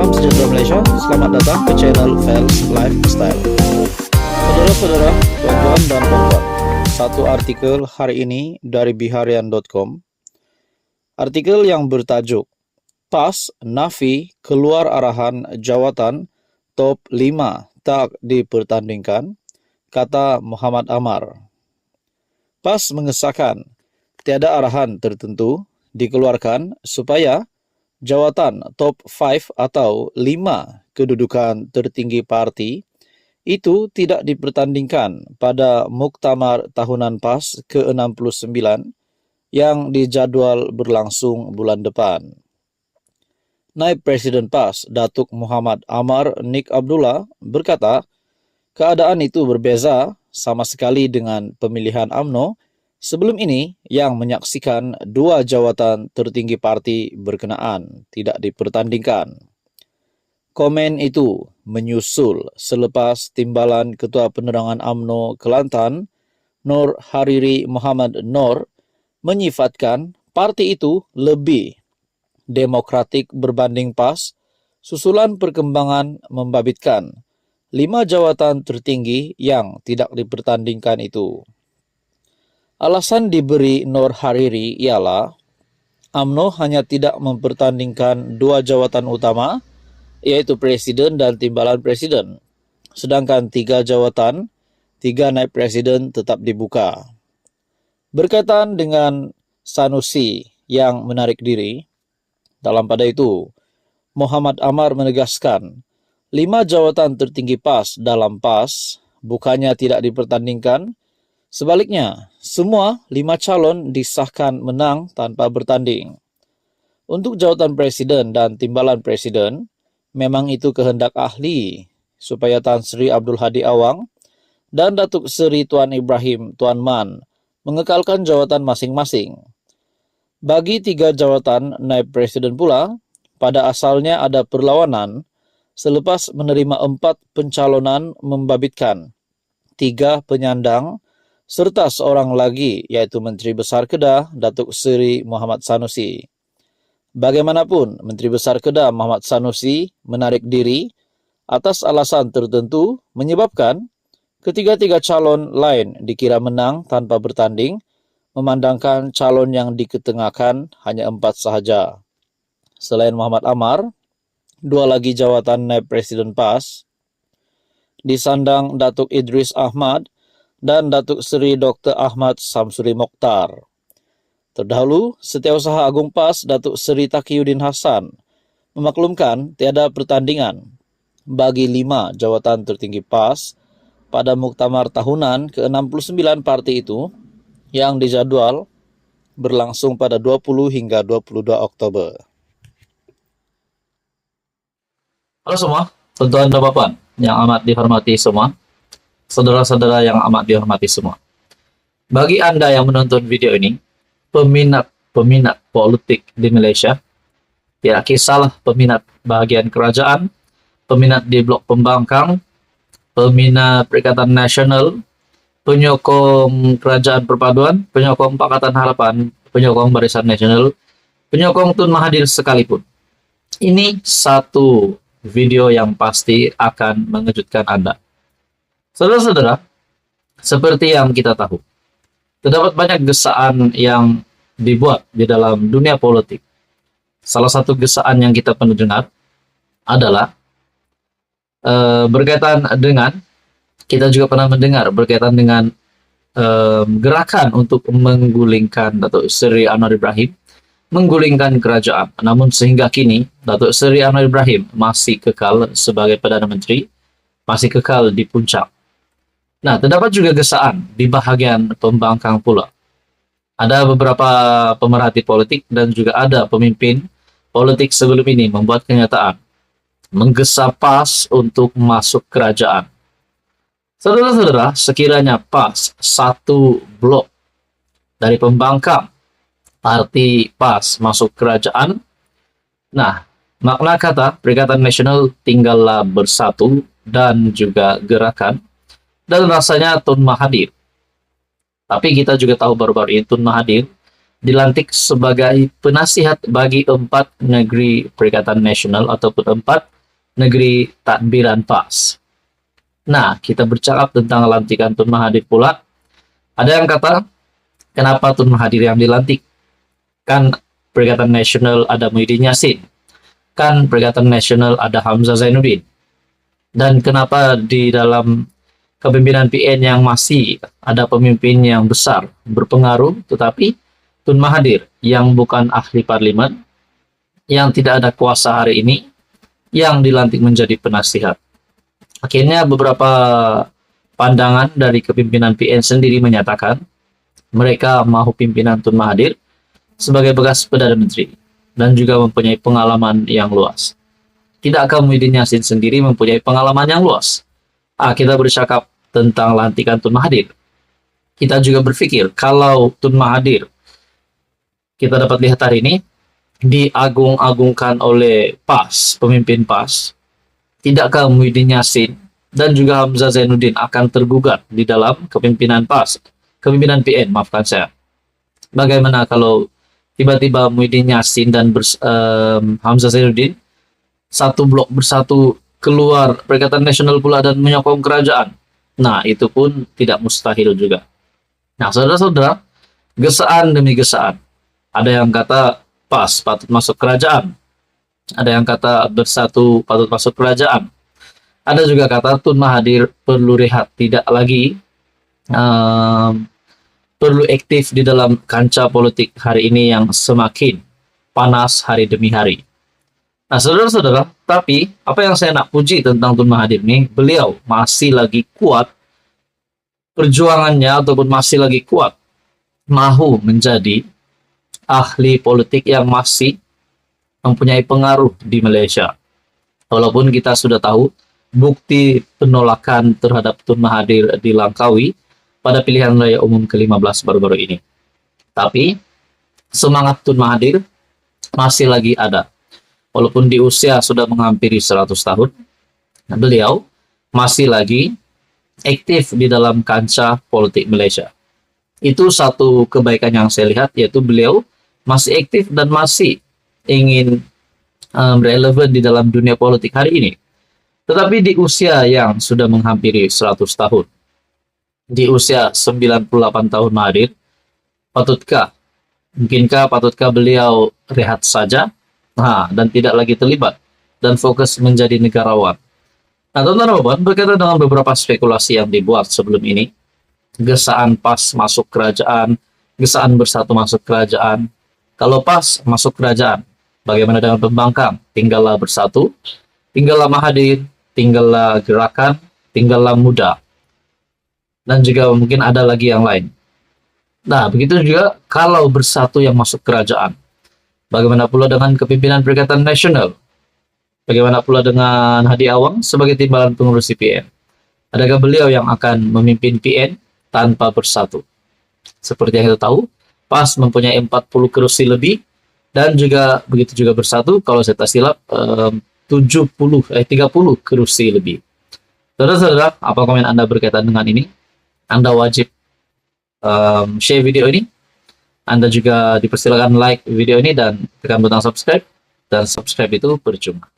Salam sejahtera Malaysia, selamat datang ke channel Fels Lifestyle. Saudara-saudara, tuan-tuan dan puan-puan, satu artikel hari ini dari biharian.com. Artikel yang bertajuk PAS Nafi keluar arahan jawatan top 5 tak dipertandingkan, kata Muhammad Amar. PAS mengesahkan tiada arahan tertentu dikeluarkan supaya jawatan top 5 atau 5 kedudukan tertinggi parti itu tidak dipertandingkan pada Muktamar Tahunan PAS ke-69 yang dijadwal berlangsung bulan depan. Naib Presiden PAS, Datuk Muhammad Amar Nik Abdullah berkata, keadaan itu berbeza sama sekali dengan pemilihan UMNO sebelum ini yang menyaksikan dua jawatan tertinggi parti berkenaan tidak dipertandingkan. Komen itu menyusul selepas timbalan Ketua Penerangan UMNO Kelantan, Nur Hariri Muhammad Nur, menyifatkan parti itu lebih demokratik berbanding PAS, susulan perkembangan membabitkan 5 jawatan tertinggi yang tidak dipertandingkan itu. Alasan diberi Nur Hariri ialah UMNO hanya tidak mempertandingkan 2 jawatan utama, yaitu Presiden dan Timbalan Presiden, sedangkan 3 jawatan, 3 naib Presiden tetap dibuka. Berkaitan dengan Sanusi yang menarik diri, dalam pada itu, Muhammad Amar menegaskan 5 jawatan tertinggi PAS dalam PAS bukannya tidak dipertandingkan. Sebaliknya, semua 5 calon disahkan menang tanpa bertanding. Untuk jawatan Presiden dan Timbalan Presiden, memang itu kehendak ahli supaya Tan Sri Abdul Hadi Awang dan Datuk Seri Tuan Ibrahim Tuan Man mengekalkan jawatan masing-masing. Bagi 3 jawatan naib Presiden pula, pada asalnya ada perlawanan selepas menerima 4 pencalonan membabitkan 3 penyandang serta seorang lagi, yaitu Menteri Besar Kedah, Datuk Seri Muhammad Sanusi. Bagaimanapun, Menteri Besar Kedah Muhammad Sanusi menarik diri atas alasan tertentu menyebabkan ketiga-tiga calon lain dikira menang tanpa bertanding, memandangkan calon yang diketengahkan hanya 4 sahaja. Selain Muhammad Amar, 2 lagi jawatan naib Presiden PAS disandang Datuk Idris Ahmad dan Datuk Seri Dr. Ahmad Samsuri Mokhtar. Terdahulu, Setiausaha Agung PAS Datuk Seri Taqiyuddin Hasan memaklumkan tiada pertandingan bagi 5 jawatan tertinggi PAS pada Muktamar Tahunan ke-69 parti itu yang dijadwal berlangsung pada 20 hingga 22 Oktober. Halo semua, tuan-tuan dan puan yang amat dihormati semua, saudara-saudara yang amat dihormati semua. Bagi Anda yang menonton video ini, peminat politik di Malaysia, tidak kisahlah peminat bahagian kerajaan, peminat di Blok Pembangkang, peminat Perikatan Nasional, penyokong Kerajaan Perpaduan, penyokong Pakatan Harapan, penyokong Barisan Nasional, penyokong Tun Mahathir sekalipun. Ini satu video yang pasti akan mengejutkan Anda. Saudara-saudara, seperti yang kita tahu, terdapat banyak gesaan yang dibuat di dalam dunia politik. Salah satu gesaan yang kita pernah dengar adalah berkaitan dengan, kita juga pernah mendengar berkaitan dengan gerakan untuk menggulingkan Datuk Seri Anwar Ibrahim, menggulingkan kerajaan. Namun sehingga kini, Datuk Seri Anwar Ibrahim masih kekal sebagai Perdana Menteri, masih kekal di puncak. Nah, terdapat juga gesaan di bahagian pembangkang pula. Ada beberapa pemerhati politik dan juga ada pemimpin politik sebelum ini membuat kenyataan menggesa PAS untuk masuk kerajaan. Saudara-saudara, sekiranya PAS satu blok dari pembangkang parti PAS masuk kerajaan, nah, makna kata Perikatan Nasional tinggallah bersatu dan juga gerakan, dan rasanya Tun Mahathir. Tapi kita juga tahu baru-baru ini Tun Mahathir dilantik sebagai penasihat bagi 4 negeri Perikatan Nasional ataupun 4 negeri tadbiran PAS. Nah, kita bercakap tentang lantikan Tun Mahathir pula. Ada yang kata, kenapa Tun Mahathir yang dilantik? Kan Perikatan Nasional ada Muhyiddin Yassin. Kan Perikatan Nasional ada Hamzah Zainuddin. Dan kenapa di dalam kepemimpinan PN yang masih ada pemimpin yang besar, berpengaruh, tetapi Tun Mahathir yang bukan ahli parlimen, yang tidak ada kuasa hari ini, yang dilantik menjadi penasihat. Akhirnya beberapa pandangan dari kepimpinan PN sendiri menyatakan mereka mahu pimpinan Tun Mahathir sebagai bekas Perdana Menteri dan juga mempunyai pengalaman yang luas. Tidakkah Muhyiddin Yassin sendiri mempunyai pengalaman yang luas? Kita bercakap tentang lantikan Tun Mahathir. Kita juga berpikir kalau Tun Mahathir kita dapat lihat hari ini diagung-agungkan oleh PAS, pemimpin PAS, tidakkah Muhyiddin Yassin dan juga Hamzah Zainuddin akan tergugat di dalam kepimpinan PAS, kepimpinan PN, maafkan saya. Bagaimana kalau tiba-tiba Muhyiddin Yassin dan Hamzah Zainuddin satu blok bersatu keluar Perikatan Nasional pula dan menyokong kerajaan? Nah, itu pun tidak mustahil juga. Nah, saudara-saudara, gesaan demi gesaan. Ada yang kata PAS patut masuk kerajaan. Ada yang kata bersatu patut masuk kerajaan. Ada juga kata Tun Mahathir perlu rehat, tidak lagi perlu aktif di dalam kancah politik hari ini yang semakin panas hari demi hari. Nah, saudara-saudara, tapi apa yang saya nak puji tentang Tun Mahathir ini, beliau masih lagi kuat perjuangannya ataupun masih lagi kuat mahu menjadi ahli politik yang masih mempunyai pengaruh di Malaysia. Walaupun kita sudah tahu bukti penolakan terhadap Tun Mahathir di Langkawi pada pilihan raya umum ke-15 baru-baru ini. Tapi semangat Tun Mahathir masih lagi ada. Walaupun di usia sudah menghampiri 100 tahun, beliau masih lagi aktif di dalam kancah politik Malaysia. Itu satu kebaikan yang saya lihat, yaitu beliau masih aktif dan masih ingin relevan di dalam dunia politik hari ini. Tetapi di usia yang sudah menghampiri 100 tahun, di usia 98 tahun Mahathir, patutkah beliau rehat saja? Dan tidak lagi terlibat dan fokus menjadi negarawan. Nah, teman-teman, berkaitan dengan beberapa spekulasi yang dibuat sebelum ini, gesaan PAS masuk kerajaan, gesaan bersatu masuk kerajaan. Kalau PAS masuk kerajaan, bagaimana dengan pembangkang? Tinggallah bersatu, tinggallah Mahathir, tinggallah gerakan, tinggallah muda. Dan juga mungkin ada lagi yang lain. Nah, begitu juga kalau bersatu yang masuk kerajaan. Bagaimana pula dengan kepimpinan Perikatan Nasional? Bagaimana pula dengan Hadi Awang sebagai timbalan pengurus PN? Adakah beliau yang akan memimpin PN tanpa bersatu? Seperti yang kita tahu, PAS mempunyai 40 kursi lebih dan juga begitu juga bersatu, kalau saya tak silap 30 kursi lebih. Saudara-saudara, apa komen Anda berkaitan dengan ini? Anda wajib share video ini. Anda juga dipersilakan like video ini dan tekan butang subscribe. Dan subscribe itu percuma.